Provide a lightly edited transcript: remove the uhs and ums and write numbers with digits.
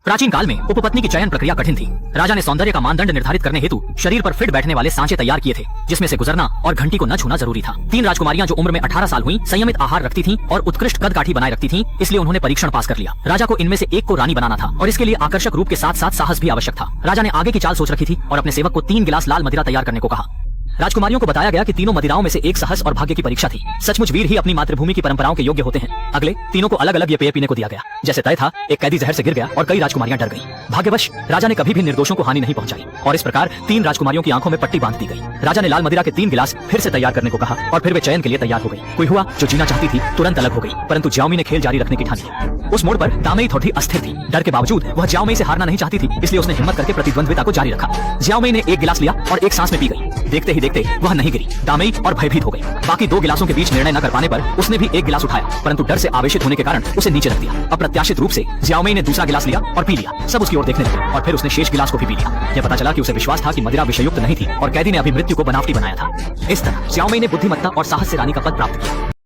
प्राचीन काल में उपपत्नी की चयन प्रक्रिया कठिन थी। राजा ने सौंदर्य का मानदंड निर्धारित करने हेतु शरीर पर फिट बैठने वाले सांचे तैयार किए थे, जिसमें से गुजरना और घंटी को न छूना जरूरी था। 3 राजकुमारियां जो उम्र में 18 साल हुई, संयमित आहार रखती थीं और उत्कृष्ट कदकाठी बनाए रखती थीं, इसलिए उन्होंने परीक्षण पास कर लिया। राजा को इनमें से एक को रानी बनाना था और इसके लिए आकर्षक रूप के साथ साथ साहस भी आवश्यक था। राजा ने आगे की चाल सोच रखी थी और अपने सेवक को 3 गिलास लाल मदिरा तैयार करने को कहा। राजकुमारियों को बताया गया कि तीनों मदिराओं में से एक साहस और भाग्य की परीक्षा थी। सचमुच वीर ही अपनी मातृभूमि की परंपराओं के योग्य होते हैं। अगले तीनों को अलग अलग ये पेय पीने को दिया गया। जैसे तय था, एक कैदी जहर से गिर गया और कई राजकुमारियां डर गईं। भाग्यवश राजा ने कभी भी निर्दोषों को हानि नहीं पहुंचाई और इस प्रकार 3 राजकुमारियों की आंखों में पट्टी बांध दी गई। राजा ने लाल मदिरा के 3 गिलास फिर से तैयार करने को कहा और फिर वे चयन के लिए तैयार हो गई। कोई हुआ जो जीना चाहती थी तुरंत अलग हो गई, परंतु ज्याओमी ने खेल जारी रखने की ठानी। उस मोड़ पर दामेई थोड़ी अस्थिर थी। डर के बावजूद वह ज्याओमी से हारना नहीं चाहती थी, इसलिए उसने हिम्मत करके प्रतिद्वंद्विता को जारी रखा। ज्याओमी ने एक गिलास लिया और एक सांस में पी गई। देखते ही देखते वह नहीं गिरी। दामेई और भयभीत हो गई। बाकी 2 गिलासों के बीच निर्णय न कर पाने पर उसने भी एक गिलास उठाया, परंतु डर से आवेशित होने के कारण उसे नीचे रख दिया। अप्रत्याशित रूप से ज्याओमी ने दूसरा गिलास लिया और पी लिया। सब उसकी ओर देखने लगे और फिर उसने शेष गिलास को भी पी लिया। यह पता चला कि उसे विश्वास था कि मदिरा विषयुक्त नहीं थी और कैदी ने अभी मृत्यु को बनावटी बनाया था। इस तरह ज्याओमी ने बुद्धिमत्ता और साहस से रानी का पद प्राप्त किया।